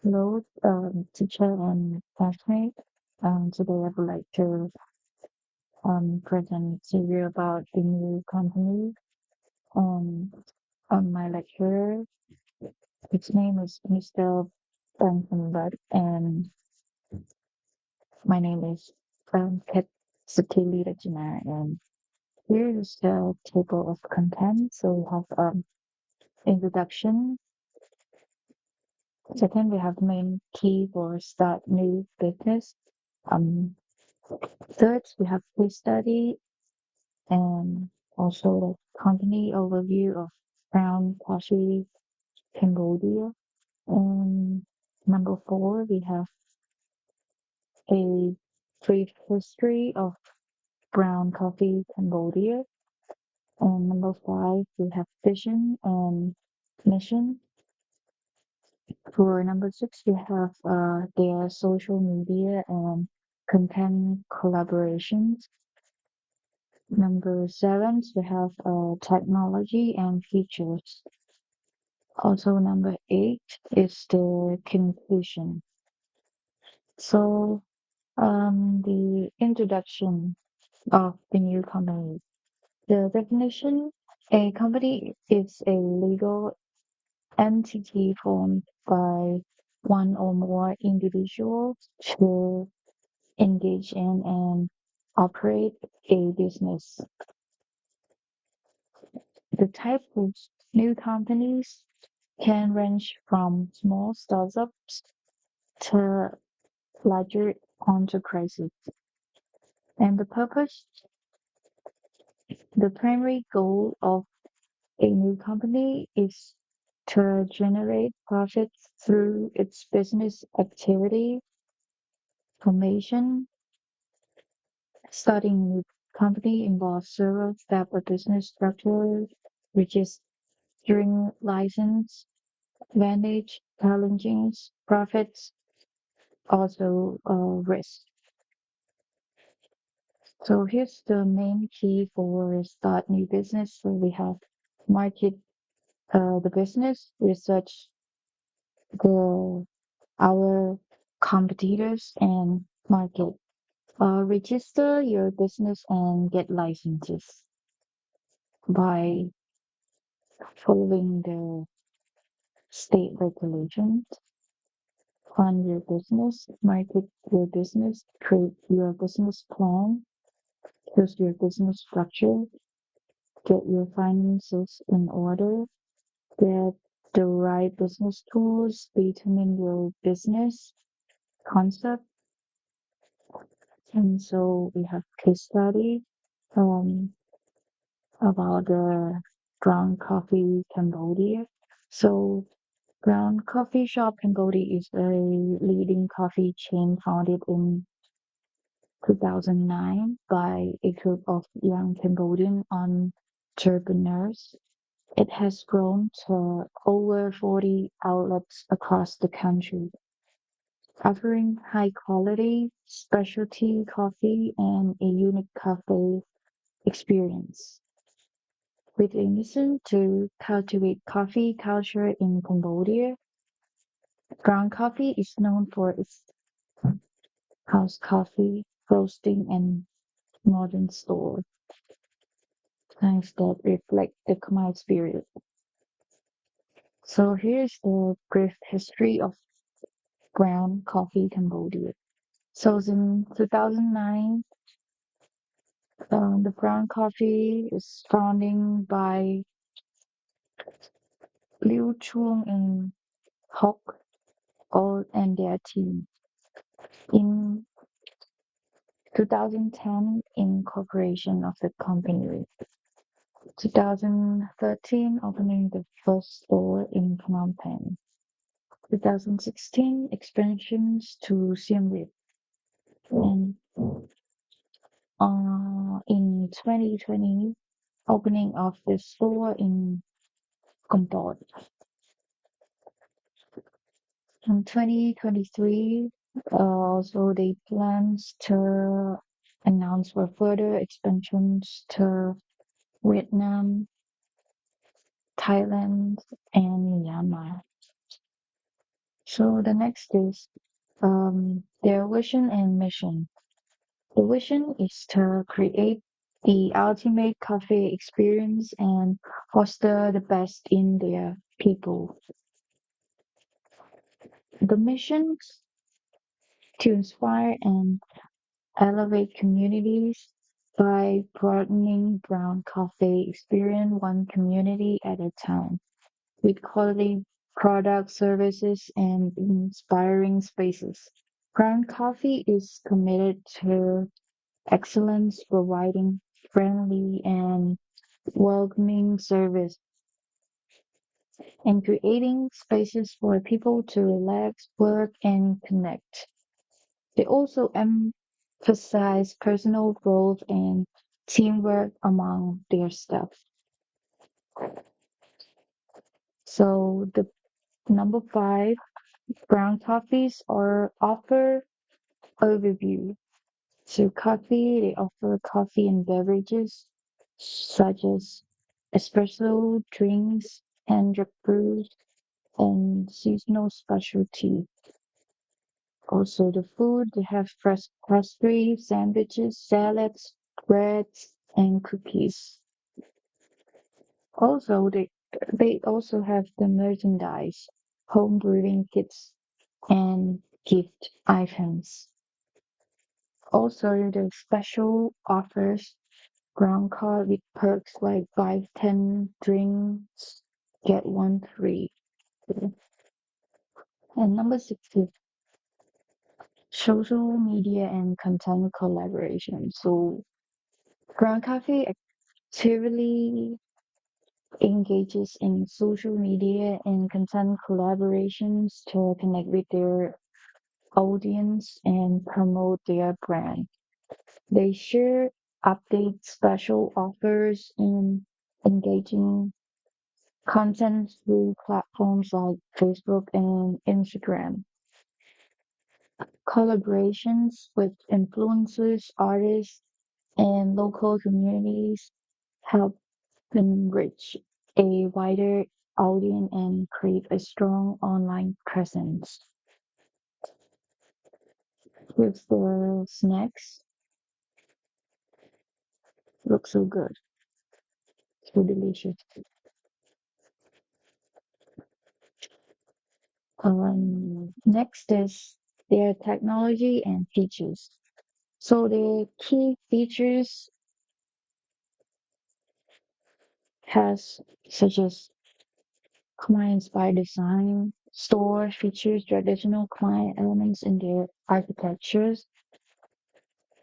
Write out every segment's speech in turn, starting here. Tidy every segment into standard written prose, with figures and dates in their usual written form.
Hello, teacher and classmate. Today I would like to present to you about the new company um, on my lecturer. Its name is Mr. Bankenberg, and my name is Kat Sutili Rajina. And here is the table of contents. So we have introduction. Second, we have main key for start new business. Um, Third, we have case study and also the company overview of Brown Coffee Cambodia. And number four, we have a brief history of Brown Coffee Cambodia. And number five, we have vision and mission. For number six, we have their social media and content collaborations. Number seven, we have technology and features. Also, number eight is the conclusion. So, the introduction of the new company. The definition, a company is a legal entity formed by one or more individuals to engage in and operate a business. The type of new companies can range from small startups to larger enterprises. And the purpose, the primary goal of a new company is to generate profits through its business activity. Formation, starting a new company involves several steps of business structure, registering license, manage challenges, profits, also risk. So here's the main key for start new business. So we have market the business, research the our competitors and market. Register your business and get licenses by following the state regulations. Fund your business, market your business, create your business plan, choose your business structure, get your finances in order, get the right business tools, determine your business concept. And so we have case study um, about the Ground Coffee Cambodia. So Ground Coffee Shop Cambodia is a leading coffee chain founded in 2009 by a group of young Cambodian entrepreneurs. It has grown to over 40 outlets across the country, offering high quality specialty coffee and a unique cafe experience. With a mission to cultivate coffee culture in Cambodia, ground coffee is known for its house coffee, roasting, and modern store signs that reflect the Khmer spirit. So here's the brief history of ground coffee Cambodia. So in 2009, the brown coffee is founding by Liu Chuang and Hock all and their team. In 2010, incorporation of the company. 2013, opening the first store in Phnom Penh. 2016, expansions to Siem Reap. And in 2020, opening of the store in Kampot. In 2023, also they plans to announce for further expansions to Vietnam, Thailand, and Myanmar. So the next is their vision and mission. The vision is to create the ultimate coffee experience and foster the best in their people. The mission to inspire and elevate communities by broadening brown coffee experience one community at a time with quality product services and inspiring spaces. Brown Coffee is committed to excellence, providing friendly and welcoming service and creating spaces for people to relax, work, and connect. They also emphasize personal growth and teamwork among their staff. So the number five, brown coffees are offer overview. So coffee, they offer coffee and beverages such as espresso drinks, hand drip brews, and seasonal specialty. Also, the food, they have fresh pastries, sandwiches, salads, breads, and cookies. Also, they also have the merchandise, home brewing kits, and gift items. Also, the special offers ground card with perks like buy 10 drinks, get one free. And number six is social media and content collaboration. So Ground Cafe actively engages in social media and content collaborations to connect with their audience and promote their brand. They share updates, special offers, and engaging content through platforms like Facebook and Instagram. Collaborations with influencers, artists, and local communities help enrich a wider audience and create a strong online presence. With the snacks, look so good, so delicious. Next is their technology and features. So the key features has such as clients by design, store features traditional client elements in their architectures,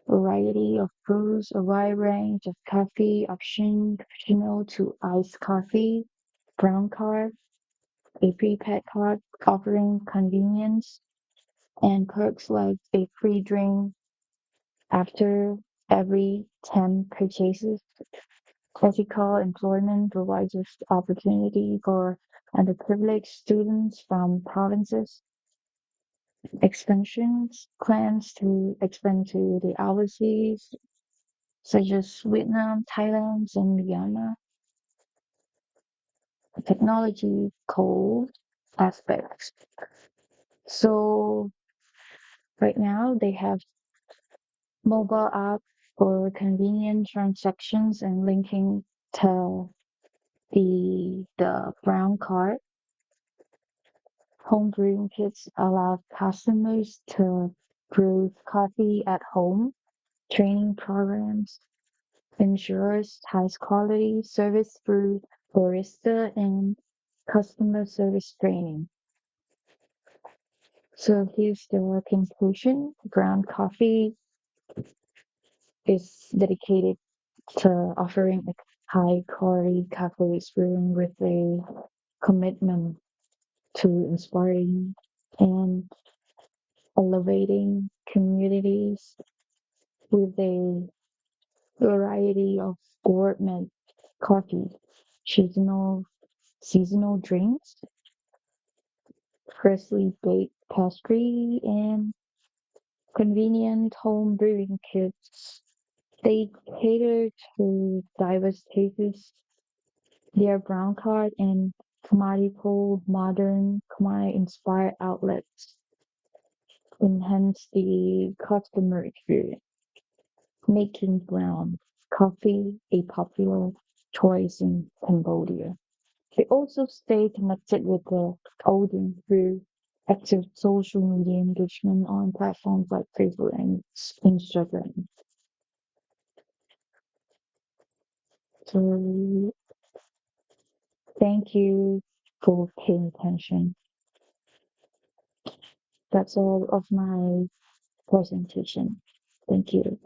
variety of brews, a wide range of coffee options, cappuccino to iced coffee, brown card, a prepaid card offering convenience and perks like a free drink after every 10 purchases. Ethical employment provides us opportunity for underprivileged students from provinces. Expansions plans to expand to the overseas, such as Vietnam, Thailand, and Myanmar. Technology code aspects. So right now they have mobile app for convenient transactions and linking to the brown card. Home brewing kits allow customers to brew coffee at home. Training programs ensures highest quality service through barista and customer service training. So here's the conclusion. Ground Coffee is dedicated to offering a high quality coffee experience with a commitment to inspiring and elevating communities with a variety of gourmet coffee, seasonal seasonal drinks, freshly baked pastry, and convenient home brewing kits. They cater to diverse tastes Their brown card and Khmer modern Khmer inspired outlets enhance the customer experience, making brown coffee a popular choice in Cambodia. They also stay connected with the audience through active social media engagement on platforms like Facebook and Instagram. So thank you for paying attention. That's all of my presentation. Thank you.